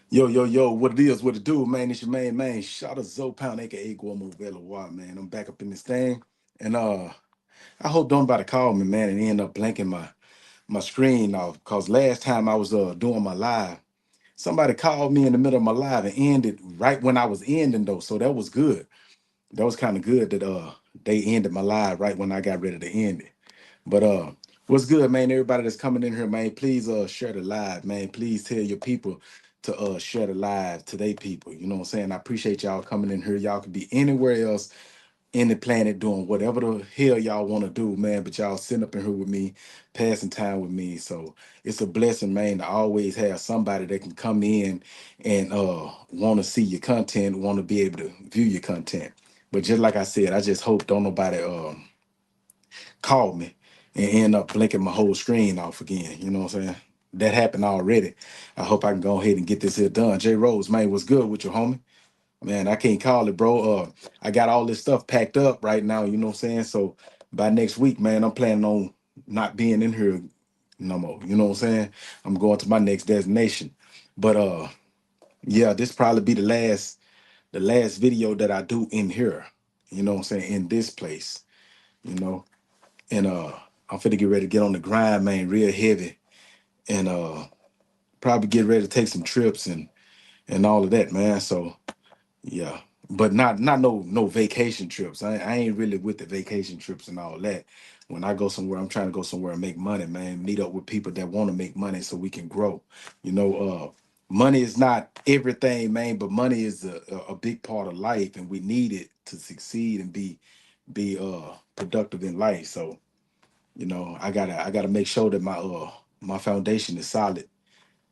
Yo, yo, yo, what it is, what it do, man? It's your main man, Shotta Zoe Pound, aka Guamo Vela, man. I'm back up in this thing. And I hope don't nobody call me, man, and end up blanking my screen off. Cause last time I was doing my live, somebody called me in the middle of my live and ended right when I was ending though. So that was good. That was kind of good that they ended my live right when I got ready to end it. But what's good, man? Everybody that's coming in here, man, please share the live, man. Please tell your people to share the live to their people. You know what I'm saying? I appreciate y'all coming in here. Y'all could be anywhere else in the planet doing whatever the hell y'all want to do, man. But y'all sitting up in here with me, passing time with me. So it's a blessing, man, to always have somebody that can come in and want to see your content, want to be able to view your content. But just like I said, I just hope don't nobody called me and end up blinking my whole screen off again. You know what I'm saying? That happened already. I hope I can go ahead and get this here done. J Rose, man, what's good with you, homie? Man, I can't call it, bro. I got all this stuff packed up right now, you know what I'm saying? So by next week, man, I'm planning on not being in here no more. You know what I'm saying? I'm going to my next destination. But yeah, this probably be the last video that I do in here. You know what I'm saying? In this place, you know. And I'm finna get ready to get on the grind, man, real heavy, and probably get ready to take some trips and all of that, man. So yeah, but not no vacation trips. I ain't really with the vacation trips and all that. When I go somewhere, I'm trying to go somewhere and make money, man. Meet up with people that want to make money so we can grow. You know, money is not everything, man, but money is a big part of life, and we need it to succeed and be productive in life. So I gotta make sure that my foundation is solid.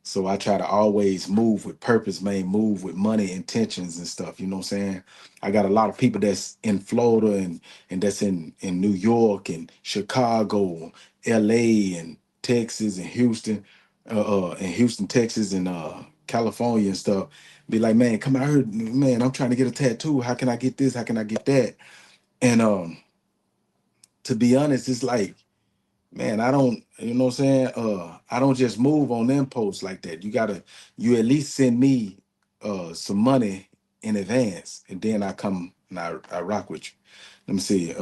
So I try to always move with purpose, man, move with money intentions and stuff. You know what I'm saying? I got a lot of people that's in Florida and that's in New York and Chicago, LA and Texas and Houston, Texas and California and stuff. Be like, man, come out here, man. I'm trying to get a tattoo. How can I get this? How can I get that? And to be honest, it's like, man, I don't, you know what I'm saying? I don't just move on impulse like that. You at least send me some money in advance, and then I come and I rock with you. Let me see.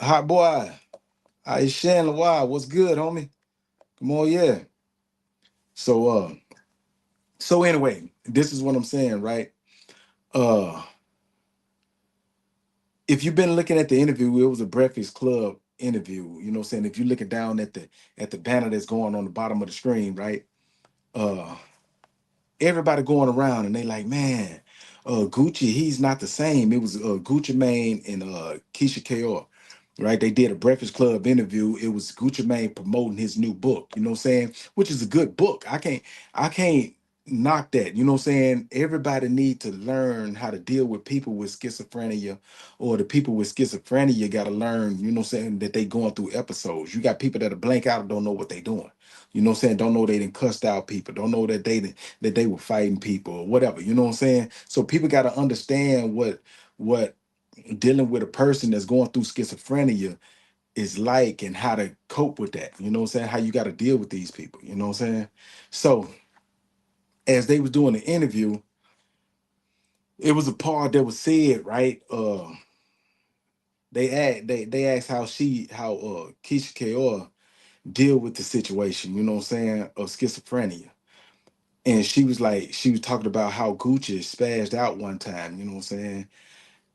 Hot boy, I Shan why? What's good, homie? Come on, yeah. So so anyway, this is what I'm saying, right? Uh if you've been looking at the interview, it was a Breakfast Club interview. You know what I'm saying? If you're looking down at the banner that's going on the bottom of the screen, right? Uh everybody going around and they like, man, Gucci, he's not the same. It was Gucci Mane and Keisha Kaur, right? They did a Breakfast Club interview. It was Gucci Mane promoting his new book, you know what I'm saying? Which is a good book. I can't knock that. You know what I'm saying? Everybody need to learn how to deal with people with schizophrenia, or the people with schizophrenia got to learn, you know what I'm saying, that they going through episodes. You got people that are blank out and don't know what they doing. You know what I'm saying? Don't know they didn't cussed out people. Don't know that they were fighting people or whatever. You know what I'm saying? So people got to understand what dealing with a person that's going through schizophrenia is like and how to cope with that. You know what I'm saying? How you got to deal with these people. You know what I'm saying? So as they was doing the interview, it was a part that was said, right? They asked how Keisha Kaur deal with the situation, you know what I'm saying, of schizophrenia. And she was talking about how Gucci spazzed out one time, you know what I'm saying?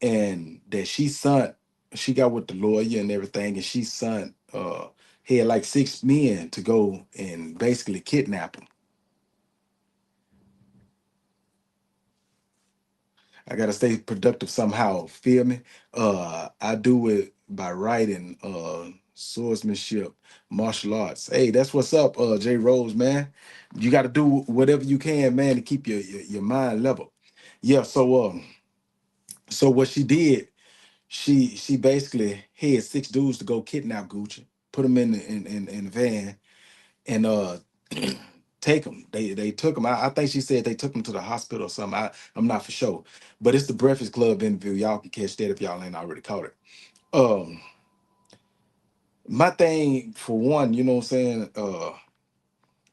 And that she got with the lawyer and everything, and she sent had like six men to go and basically kidnap him. I gotta stay productive somehow, feel me? I do it by writing, swordsmanship, martial arts. Hey, that's what's up, J Rose, man. You gotta do whatever you can, man, to keep your mind level. Yeah, so what she did, she basically had six dudes to go kidnap Gucci, put him in the van, and take him. They took him. I think she said they took him to the hospital or something. I'm not for sure, but it's the Breakfast Club interview. Y'all can catch that if y'all ain't already caught it. My thing for one, you know what I'm saying.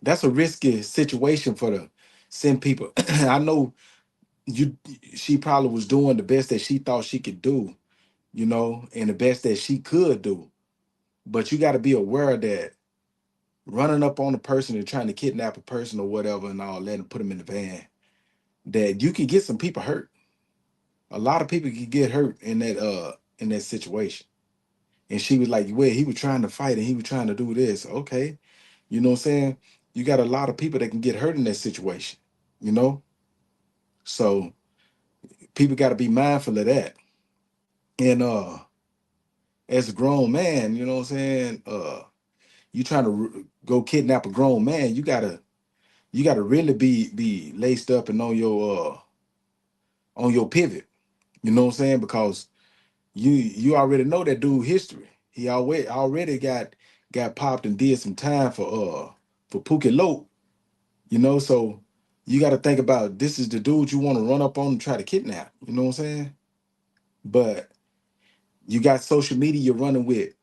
That's a risky situation for the send people. I know you she probably was doing the best that she thought she could do, and the best that she could do. But you got to be aware that running up on a person and trying to kidnap a person or whatever and all that and put them in the van, that you can get some people hurt. A lot of people can get hurt in that situation. And she was like, well, he was trying to fight and he was trying to do this. Okay. You know what I'm saying? You got a lot of people that can get hurt in that situation, you know? So people got to be mindful of that. And as a grown man, you know what I'm saying? You trying to go kidnap a grown man, you gotta really be laced up and on your pivot. You know what I'm saying? Because you already know that dude history. He already got popped and did some time for Pookie Loke, so you got to think about this is the dude you want to run up on and try to kidnap. You know what I'm saying? But you got social media you're running with.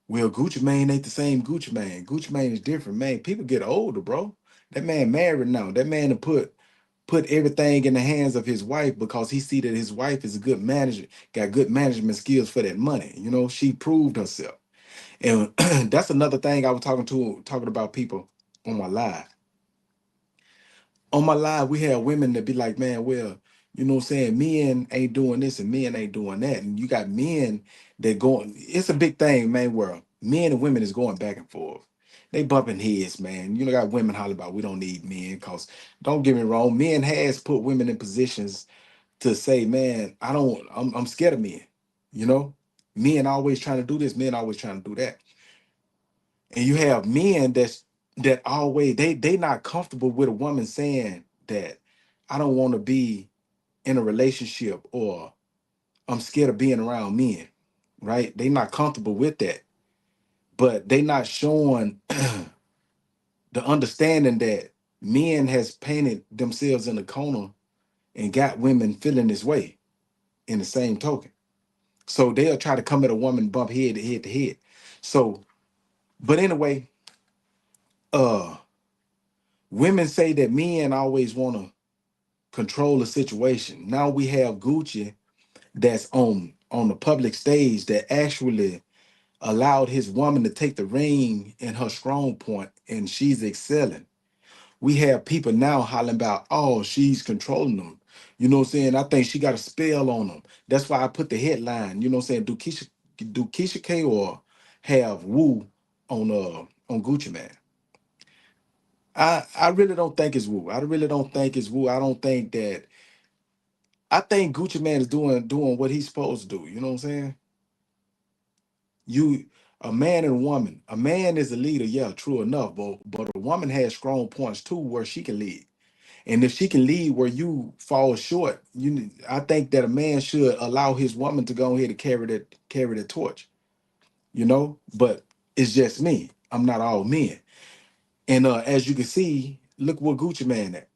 Well, Gucci Mane ain't the same Gucci Mane. Gucci Mane is different, man. People get older, bro. That man married now. That man to put everything in the hands of his wife because he see that his wife is a good manager, got good management skills for that money. She proved herself. And that's another thing I was talking about people on my live. On my live, we have women that be like, man, well, you know what I'm saying? Men ain't doing this and men ain't doing that. And you got men that going, it's a big thing, man, where men and women is going back and forth. They bumping heads, man. Got women holler about we don't need men because don't get me wrong, men has put women in positions to say, man, I'm scared of men. You know, Men always trying to do this, men always trying to do that. And you have men that always they not comfortable with a woman saying that I don't want to be in a relationship or I'm scared of being around men, right? They not comfortable with that, but they not showing the understanding that men has painted themselves in a corner and got women feeling this way in the same token. So they'll try to come at a woman bump head to head to head. So, but anyway, uh women say that men always want to control the situation. Now we have Gucci that's on the public stage that actually allowed his woman to take the ring in her strong point and she's excelling. We have people now hollering about, oh, she's controlling them. You know what I'm saying? I think she got a spell on them. That's why I put the headline, you know what I'm saying? Do Keisha K or have Woo on Gucci Man? I really don't think it's Woo. I really don't think it's Woo. I don't think that I think Gucci Man is doing what he's supposed to do. You know what I'm saying? You a man and a woman. A man is a leader, yeah, true enough. But a woman has strong points too where she can lead. And if she can lead where you fall short, I think that a man should allow his woman to go ahead and carry the torch, But it's just me. I'm not all men. And as you can see, look what Gucci Man at.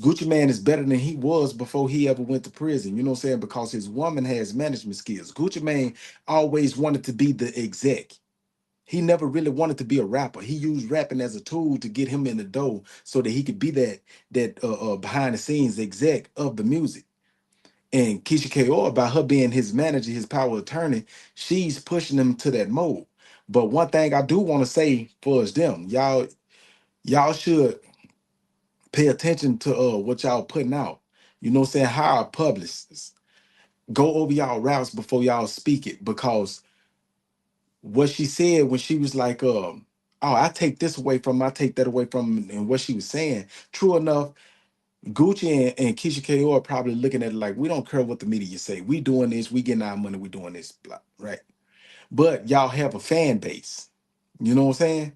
Gucci Man is better than he was before he ever went to prison. You know what I'm saying? Because his woman has management skills. Gucci Man always wanted to be the exec. He never really wanted to be a rapper. He used rapping as a tool to get him in the door so that he could be that behind the scenes exec of the music. And Keisha K.O., by her being his manager, his power attorney, she's pushing him to that mode. But one thing I do want to say for us them, y'all should pay attention to what y'all putting out. You know what I'm saying? Hire publicists. Go over y'all routes before y'all speak it because what she said when she was like, oh, I take this away from him, I take that away from him, and what she was saying, true enough, Gucci and Keisha K.O. are probably looking at it like, we don't care what the media say. We doing this, we getting our money, we doing this, blah, right? But y'all have a fan base. You know what I'm saying?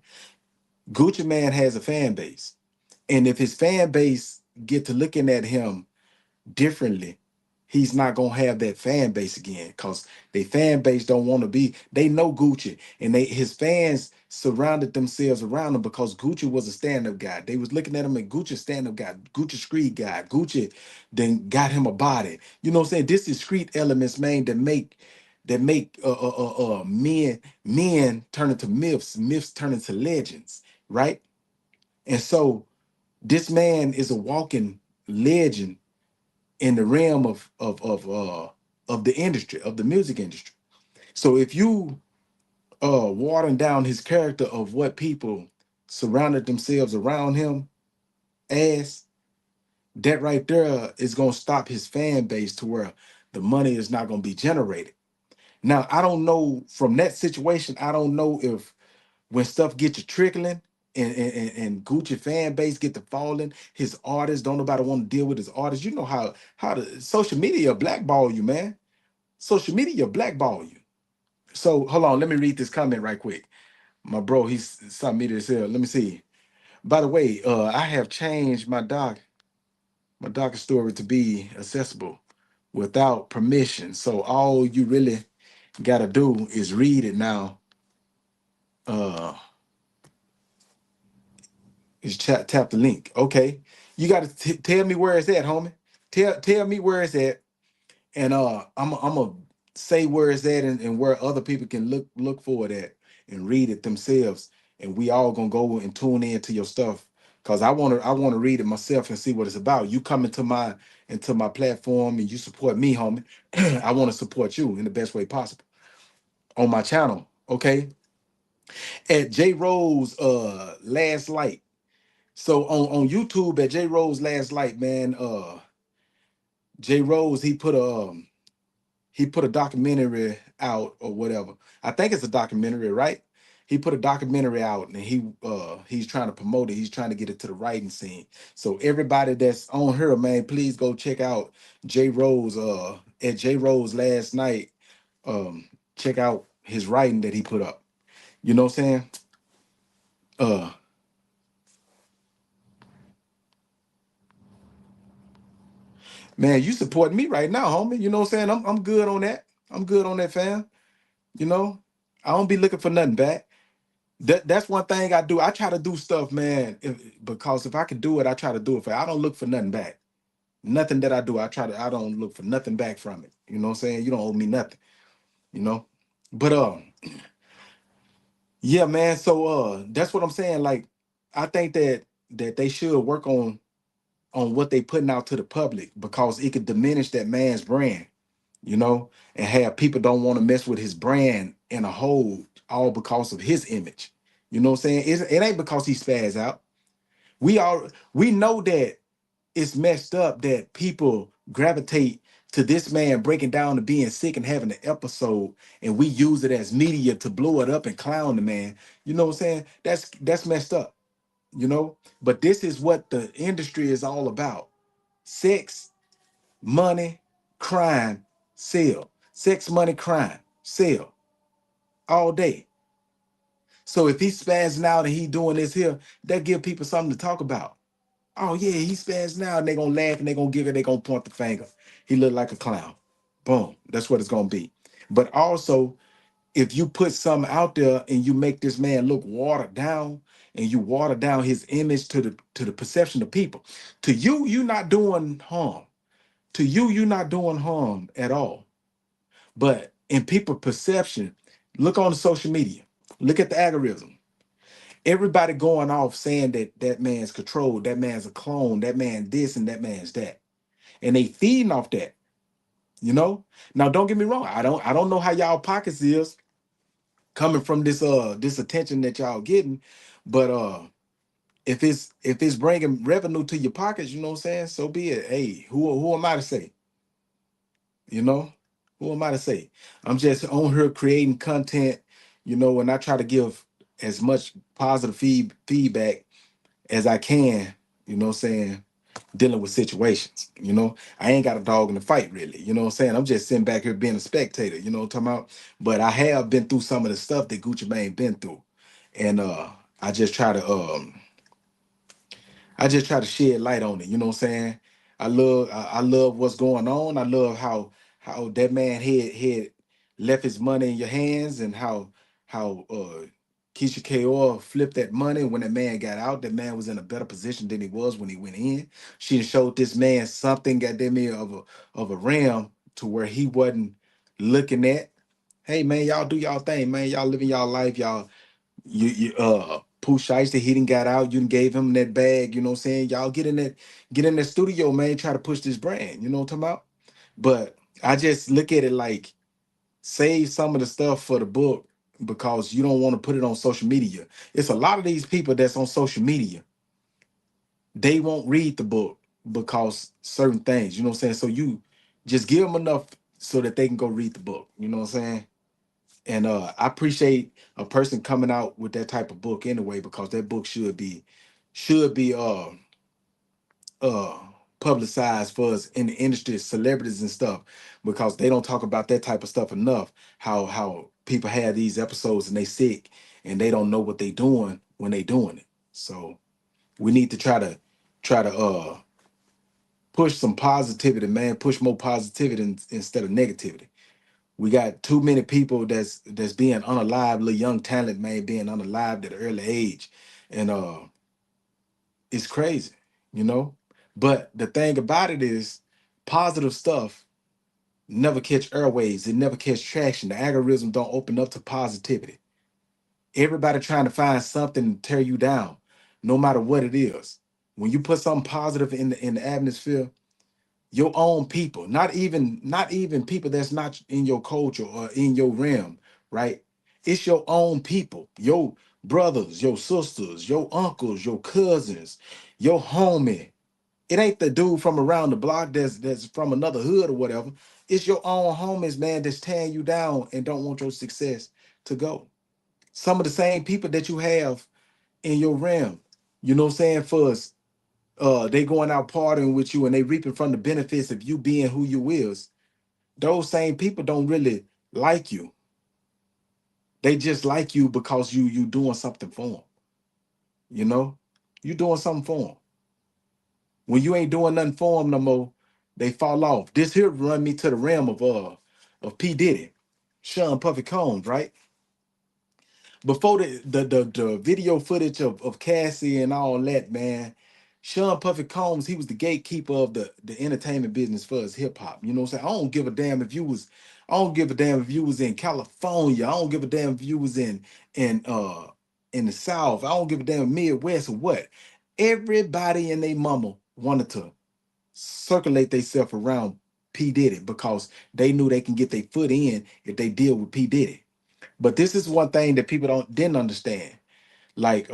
Gucci Man has a fan base. And if his fan base get to looking at him differently, he's not gonna have that fan base again because they fan base don't want to be. They know Gucci, and his fans surrounded themselves around him because Gucci was a stand-up guy. They was looking at him and Gucci stand-up guy, Gucci street guy. Gucci then got him a body. You know what I'm saying? This is street elements, man, that make men turn into myths, myths turn into legends, right? And so this man is a walking legend in the realm of the industry, of the music industry. So if you watering down his character of what people surrounded themselves around him as, that right there is gonna stop his fan base to where the money is not gonna be generated. Now, I don't know from that situation, I don't know if when stuff gets to trickling and Gucci fan base get to falling, his artists don't nobody want to deal with his artists. You know how the social media blackball you, man. Social media blackball you. So hold on, let me read this comment right quick. My bro, he's sent me this here. Let me see. By the way, I have changed my doc story to be accessible without permission. So all you really gotta do is read it now. Uh is tap the link. Okay. You gotta tell me where it's at, homie. Tell me where it's at. And I'm gonna say where it's at and where other people can look for it at and read it themselves. And we all gonna go and tune into your stuff. Cause I wanna read it myself and see what it's about. You come into my platform and you support me, homie. I want to support you in the best way possible on my channel. Okay. At J Rose Last Light. So on YouTube at J Rose Last Light, man, J Rose he put a documentary out or whatever. I think it's a documentary, right? He put a documentary out and he's trying to promote it. He's trying to get it to the writing scene. So everybody that's on here, man, please go check out J Rose at J Rose Last Night. Check out his writing that he put up. You know what I'm saying? Uh Man, you supporting me right now, homie. You know what I'm saying? I'm good on that. I'm good on that, fam. You know, I don't be looking for nothing back. That's one thing I do. I try to do stuff, man, because if I can do it, I try to do it for. I don't look for nothing back. Nothing that I do, I don't look for nothing back from it. You know what I'm saying? You don't owe me nothing, you know? But yeah, man. So that's what I'm saying. Like, I think that they should work on what they putting out to the public because it could diminish that man's brand, you know, and have people don't want to mess with his brand in a whole, all because of his image. You know what I'm saying? It ain't because he spazzed out. We know that it's messed up that people gravitate to this man breaking down to being sick and having an episode, and we use it as media to blow it up and clown the man. You know what I'm saying? That's messed up, you know. But this is what the industry is all about: sex, money, crime, sell. Sex, money, crime, sell all day. So if he's spazzing out and he doing this here, that give people something to talk about. Oh yeah, he spazzing now, and they gonna laugh and they gonna giggle, they gonna point the finger. He look like a clown. Boom. That's what it's gonna be. But also, if you put something out there and you make this man look watered down and you water down his image to the perception of people, to you, you're not doing harm. To you, you're not doing harm at all. But in people perception, look on the social media, look at the algorithm. Everybody going off saying that that man's controlled, that man's a clone, that man this and that man's that, and they feeding off that. You know. Now, don't get me wrong. I don't know how y'all pockets is coming from this attention that y'all getting, but if it's bringing revenue to your pockets, you know what I'm saying. So be it. Hey, who am I to say? You know, who am I to say? I'm just on here creating content. You know, and I try to give as much positive feedback as I can, you know what I'm saying, dealing with situations. You know, I ain't got a dog in the fight, really. You know what I'm saying? I'm just sitting back here being a spectator, you know what I'm talking about? But I have been through some of the stuff that Gucci Mane been through. And I just try to I just try to shed light on it. You know what I'm saying? I love what's going on. I love how that man had left his money in your hands and how Keisha K.O. flipped that money when that man got out. That man was in a better position than he was when he went in. She showed this man something goddamn me of a realm to where he wasn't looking at. Hey man, y'all do y'all thing, man. Y'all living y'all life, y'all. You. Pooh Shiesty, he done got out. You done gave him that bag. You know what I'm saying? Y'all get in that studio, man. Try to push this brand. You know what I'm talking about? But I just look at it like save some of the stuff for the book because you don't want to put it on social media. It's a lot of these people that's on social media. They won't read the book because certain things. You know what I'm saying? So you just give them enough so that they can go read the book. You know what I'm saying? And I appreciate a person coming out with that type of book anyway, because that book should be uh publicized for us in the industry, celebrities and stuff, because they don't talk about that type of stuff enough. How people have these episodes and they sick and they don't know what they doing when they doing it. So we need to try to push some positivity, man. Push more positivity instead of negativity. We got too many people that's being unalive, little young talent, man, being unalived at an early age. And it's crazy, you know. But the thing about it is positive stuff never catch airwaves, it never catch traction. The algorithm don't open up to positivity. Everybody trying to find something to tear you down, no matter what it is. When you put something positive in the atmosphere, your own people, not even people that's not in your culture or in your realm, right? It's your own people, your brothers, your sisters, your uncles, your cousins, your homie. It ain't the dude from around the block that's from another hood or whatever. It's your own homies, man, that's tearing you down and don't want your success to go. Some of the same people that you have in your realm, you know what I'm saying, for us, they going out partying with you and they reaping from the benefits of you being who you is. Those same people don't really like you. They just like you because you doing something for them. You know, you doing something for them. When you ain't doing nothing for them no more, they fall off. This here run me to the realm of P Diddy, Sean Puffy Combs, right? Before the video footage of Cassie and all that, man, Sean Puffy Combs, he was the gatekeeper of the entertainment business for his hip hop. You know what I'm saying? I don't give a damn if you was in California. I don't give a damn if you was in in the South. I don't give a damn Midwest or what. Everybody and they mama wanted to circulate themselves around P. Diddy because they knew they can get their foot in if they deal with P. Diddy. But this is one thing that people didn't understand. Like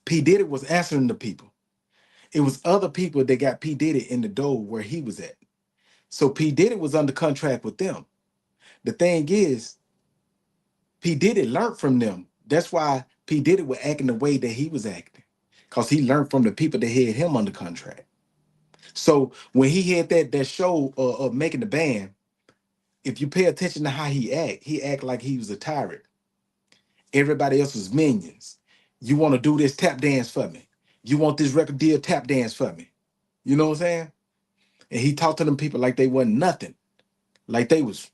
P. Diddy was answering the people. It was other people that got P. Diddy in the door where he was at. So P. Diddy was under contract with them. The thing is, P. Diddy learned from them. That's why P. Diddy was acting the way that he was acting. Because he learned from the people that had him under contract. So when he had that show of making the band, if you pay attention to how he act like he was a tyrant. Everybody else was minions. You want to do this tap dance for me. You want this record deal tap dance for me. You know what I'm saying? And he talked to them people like they wasn't nothing. Like they was,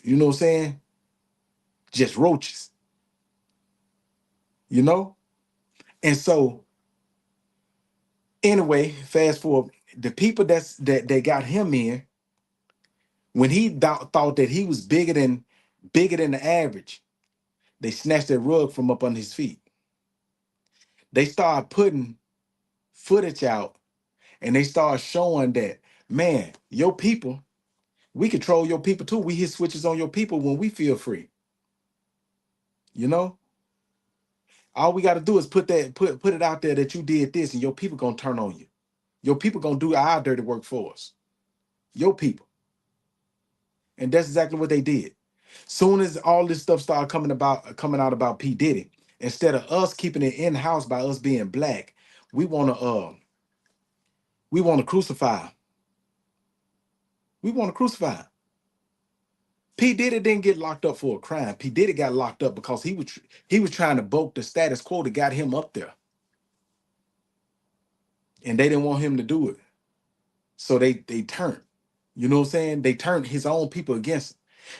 you know what I'm saying? Just roaches, you know? And so anyway, fast forward, the people that got him in, when he thought that he was bigger than the average, they snatched that rug from up under his feet. They started putting footage out and they started showing that, man, your people, we control your people too. We hit switches on your people when we feel free. You know, all we got to do is put it out there that you did this, and your people gonna turn on you. Your people gonna do our dirty work for us. Your people, and that's exactly what they did. Soon as all this stuff started coming out about P Diddy, instead of us keeping it in house by us being black, we wanna crucify. We want to crucify. P Diddy didn't get locked up for a crime. P Diddy got locked up because he was trying to bolt the status quo that got him up there, and they didn't want him to do it. So they turned. You know what I'm saying? They turned his own people against him.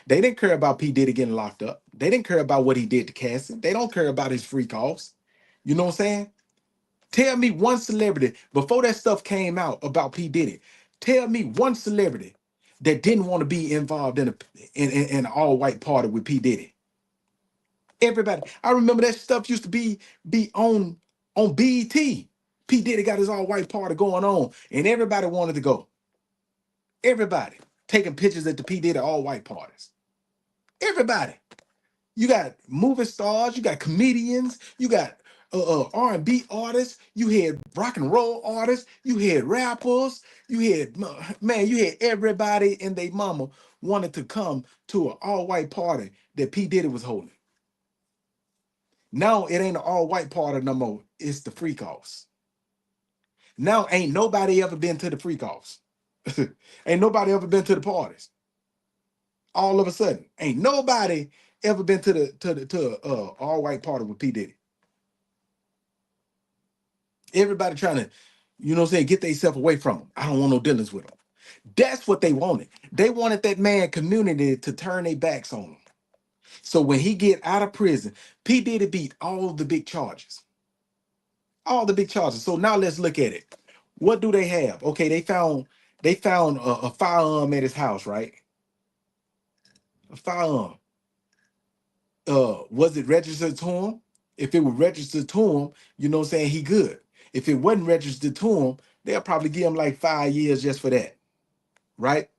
They didn't care about P Diddy getting locked up. They didn't care about what he did to Cassie. They don't care about his freak offs. You know what I'm saying? Tell me one celebrity before that stuff came out about P Diddy. Tell me one celebrity that didn't want to be involved in an all white party with P Diddy. Everybody. I remember that stuff used to be on BET. P. Diddy got his all white party going on, and everybody wanted to go. Everybody taking pictures at the P. Diddy all white parties. Everybody. You got movie stars, you got comedians, you got R&B artists, you had rock and roll artists, you had rappers, you had man, you had everybody and their mama wanted to come to an all-white party that P. Diddy was holding. Now it ain't an all-white party no more. It's the freak offs. Now ain't nobody ever been to the freak offs. Ain't nobody ever been to the parties. All of a sudden, ain't nobody ever been to the all-white party with P. Diddy. Everybody trying to, you know what I'm saying, get themselves away from him. I don't want no dealings with him. That's what they wanted. They wanted that man community to turn their backs on him. So when he get out of prison, P. Diddy beat all the big charges. All the big charges. So now let's look at it. What do they have? Okay, they found a firearm at his house, right? A firearm. Was it registered to him? If it was registered to him, you know what I'm saying, he good. If it wasn't registered to him, they'll probably give him like 5 years just for that, right?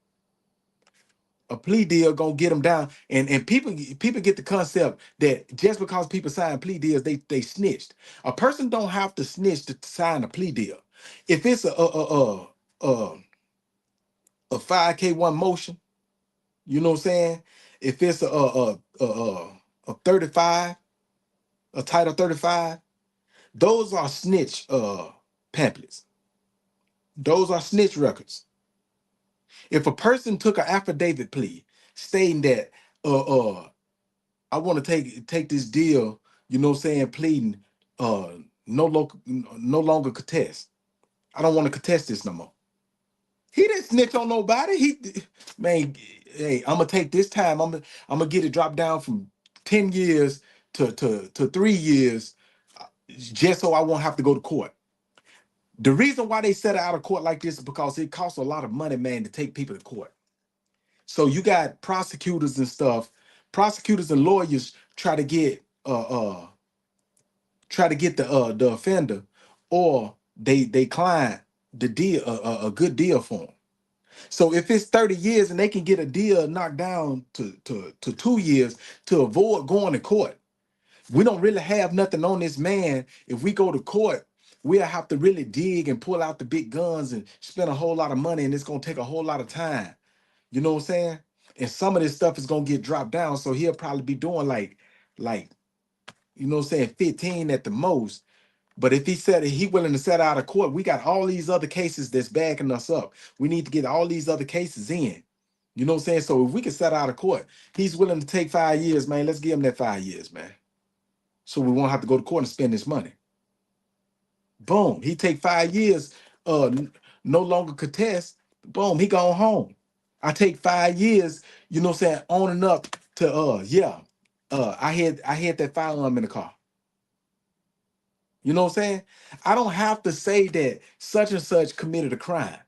A plea deal gonna get him down, and people get the concept that just because people sign plea deals, they snitched. A person don't have to snitch to sign a plea deal. If it's a 5K1 motion, you know what I'm saying. If it's a 35, a Title 35, those are snitch pamphlets. Those are snitch records. If a person took an affidavit plea stating that uh uh I want to take this deal, you know what I'm saying, pleading uh no longer contest. I don't want to contest this no more. He didn't snitch on nobody. Man, hey, I'm gonna take this time. I'm gonna get it dropped down from 10 years to 3 years, just so I won't have to go to court. The reason why they set it out of court like this is because it costs a lot of money, man, to take people to court. So you got prosecutors and stuff, prosecutors and lawyers try to get the offender or they client the deal a good deal for them. So if it's 30 years and they can get a deal knocked down to 2 years to avoid going to court, we don't really have nothing on this man. If we go to court, we'll have to really dig and pull out the big guns and spend a whole lot of money, and it's gonna take a whole lot of time. You know what I'm saying? And some of this stuff is gonna get dropped down. So he'll probably be doing like you know what I'm saying, 15 at the most. But if he said he willing to set out of court, we got all these other cases that's backing us up. We need to get all these other cases in. You know what I'm saying? So if we can set out of court, he's willing to take 5 years, man. Let's give him that 5 years, man. So we won't have to go to court and spend this money. Boom. He take 5 years, no longer contest. Boom, he gone home. I take 5 years, you know what I'm saying, owning up to yeah. I had that firearm in the car. You know what I'm saying? I don't have to say that such and such committed a crime.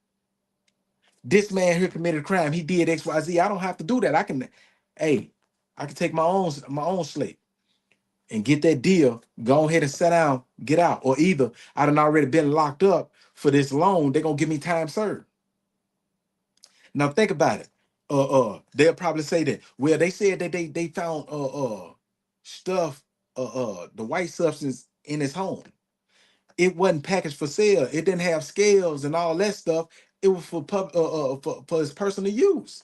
This man here committed a crime. He did XYZ. I don't have to do that. Hey, I can take my own slate and get that deal. Go ahead and sit down, get out. Or either I done already been locked up for this loan. They're gonna give me time served. Now think about it. They'll probably say that. Well, they said that they found stuff, the white substance in his home. It wasn't packaged for sale. It didn't have scales and all that stuff. It was for his personal use,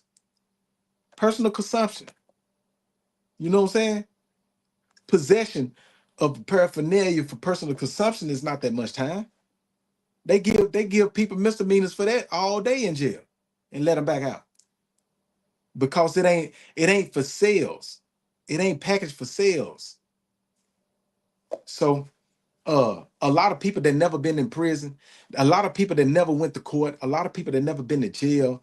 personal consumption. You know what I'm saying? Possession of paraphernalia for personal consumption is not that much time. They give people misdemeanors for that all day in jail and let them back out because it ain't for sales. It ain't packaged for sales. So a lot of people that never been in prison, a lot of people that never went to court, a lot of people that never been to jail,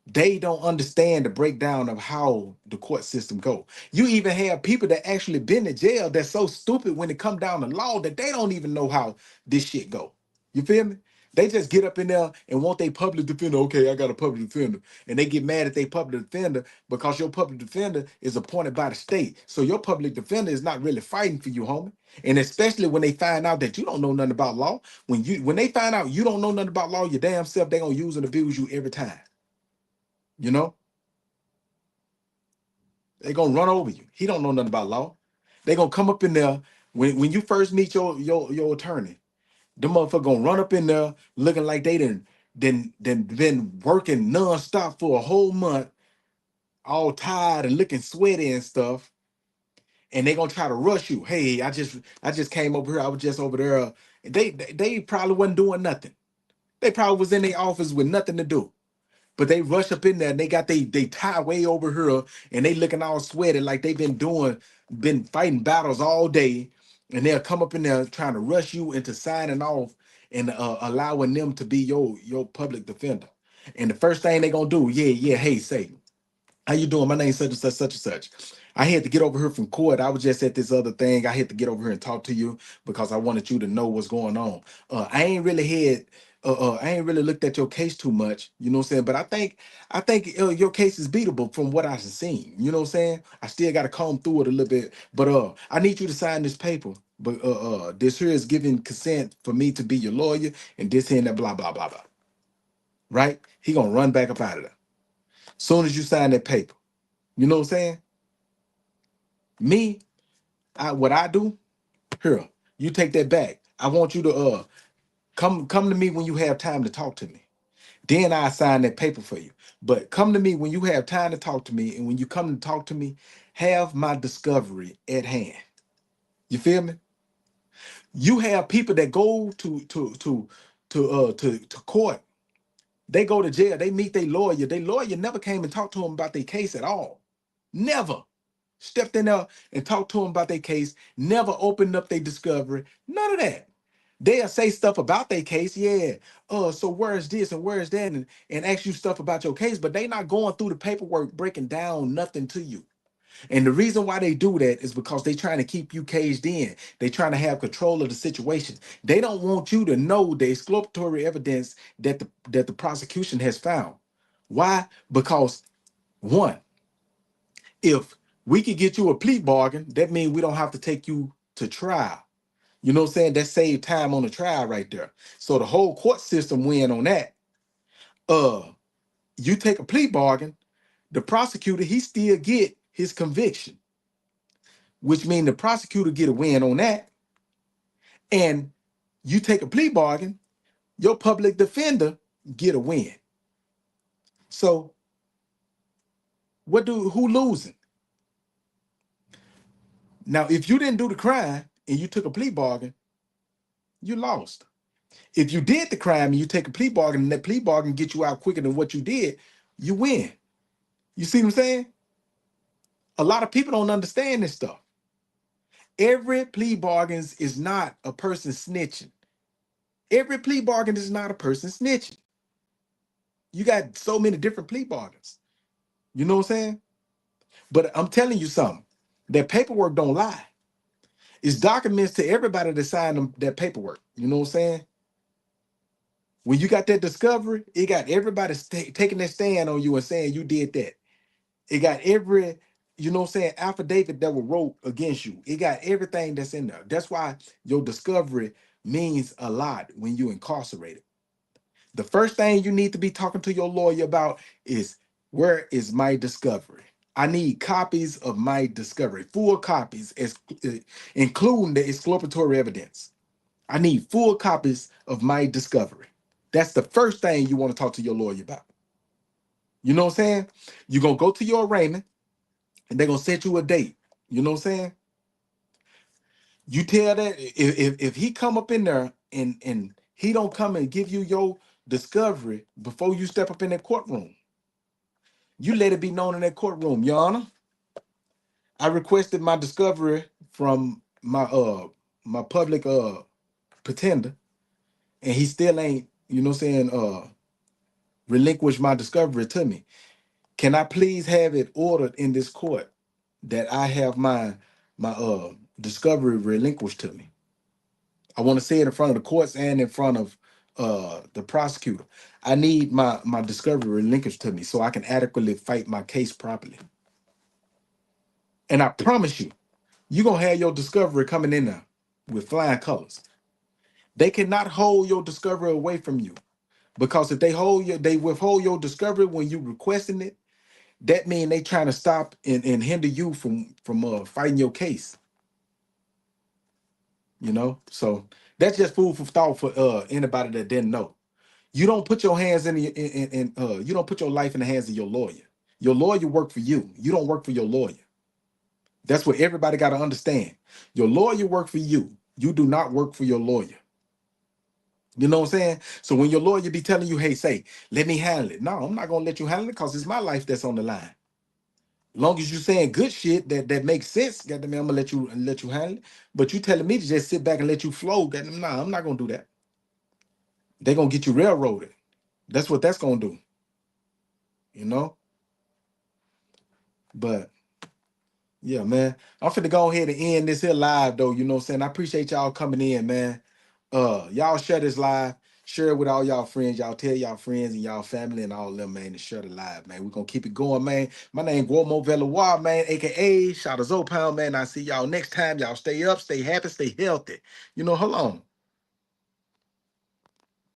they don't understand the breakdown of how the court system go. You even have people that actually been to jail that's so stupid when it come down to law that they don't even know how this shit go. You feel me? They just get up in there and want their public defender. Okay, I got a public defender. And they get mad at their public defender because your public defender is appointed by the state. So your public defender is not really fighting for you, homie. And especially when they find out that you don't know nothing about law. When they find out you don't know nothing about law, your damn self, they gonna use and abuse you every time. You know? They gonna run over you. He don't know nothing about law. They gonna come up in there when you first meet your attorney. The motherfucker gonna run up in there looking like they then been working nonstop for a whole month, all tired and looking sweaty and stuff. And they gonna try to rush you. Hey, I just came over here. I was just over there. They probably wasn't doing nothing. They probably was in their office with nothing to do. But they rush up in there and they got they tie way over here and they looking all sweaty like they've been fighting battles all day. And they'll come up in there trying to rush you into signing off and allowing them to be your public defender. And the first thing they gonna do, yeah, hey, say, how you doing? My name's such and such, such and such. I had to get over here from court. I was just at this other thing. I had to get over here and talk to you because I wanted you to know what's going on. I ain't really looked at your case too much, you know what I'm saying? But I think your case is beatable from what I've seen. You know what I'm saying? I still got to comb through it a little bit, but I need you to sign this paper. But this here is giving consent for me to be your lawyer, and this here and that, blah blah blah blah. Right? He gonna run back up out of there. Soon as you sign that paper, you know what I'm saying? Me, what I do here, you take that back. I want you to come to me when you have time to talk to me. Then I sign that paper for you. But come to me when you have time to talk to me, and when you come to talk to me, have my discovery at hand. You feel me? You have people that go to court. They go to jail. They meet their lawyer. Their lawyer never came and talked to them about their case at all. Never stepped in there and talked to them about their case. Never opened up their discovery. None of that. They'll say stuff about their case, yeah. So where's this and where's that, and ask you stuff about your case, but they not going through the paperwork, breaking down nothing to you. And the reason why they do that is because they trying to keep you caged in. They trying to have control of the situation. They don't want you to know the exculpatory evidence that the prosecution has found. Why? Because one, if we could get you a plea bargain, that means we don't have to take you to trial. You know what I'm saying? That saved time on the trial right there. So the whole court system win on that. Uh, you take a plea bargain, the prosecutor, he still get his conviction, which means the prosecutor get a win on that. And you take a plea bargain, your public defender get a win. So who losing? Now, if you didn't do the crime and you took a plea bargain, you lost. If you did the crime and you take a plea bargain and that plea bargain get you out quicker than what you did, you win. You see what I'm saying? A lot of people don't understand this stuff. Every plea bargain is not a person snitching. Every plea bargain is not a person snitching. You got so many different plea bargains. You know what I'm saying? But I'm telling you something. That paperwork don't lie. It's documents to everybody that signed that paperwork. You know what I'm saying? When you got that discovery, it got everybody taking that stand on you and saying you did that. It got every, you know what I'm saying, affidavit that was wrote against you. It got everything that's in there. That's why your discovery means a lot when you incarcerated. The first thing you need to be talking to your lawyer about is, where is my discovery? I need copies of my discovery, full copies, including the exculpatory evidence. I need full copies of my discovery. That's the first thing you want to talk to your lawyer about. You know what I'm saying? You're going to go to your arraignment and they're going to set you a date. You know what I'm saying? You tell that if he come up in there and he don't come and give you your discovery before you step up in that courtroom, you let it be known in that courtroom, Your Honor, I requested my discovery from my public pretender, and he still ain't, you know what I'm saying, relinquished my discovery to me. Can I please have it ordered in this court that I have my discovery relinquished to me? I want to say it in front of the courts and in front of the prosecutor. I need my discovery relinquished to me so I can adequately fight my case properly. And I promise you, you're gonna have your discovery coming in there with flying colors. They cannot hold your discovery away from you. Because if they withhold your discovery when you requesting it, that means they trying to stop and hinder you from fighting your case. You know, so that's just food for thought for anybody that didn't know. You don't put your hands you don't put your life in the hands of your lawyer. Your lawyer work for you. You don't work for your lawyer. That's what everybody got to understand. Your lawyer work for you. You do not work for your lawyer. You know what I'm saying? So when your lawyer be telling you, hey, say, let me handle it. No, I'm not gonna let you handle it because it's my life that's on the line. Long as you saying good shit that makes sense, goddamn, I'm gonna let you handle it. But you telling me to just sit back and let you flow, goddamn, nah, I'm not gonna do that. They're gonna get you railroaded. That's what that's gonna do, you know? But yeah, man. I'm finna go ahead and end this here live though. You know what I'm saying? I appreciate y'all coming in, man. Y'all share this live, share it with all y'all friends. Y'all tell y'all friends and y'all family and all of them, man, to share the live, man. We're gonna keep it going, man. My name Guamo Veloir, man, aka Shout Pound, man. I see y'all next time. Y'all stay up, stay happy, stay healthy. You know, hold on.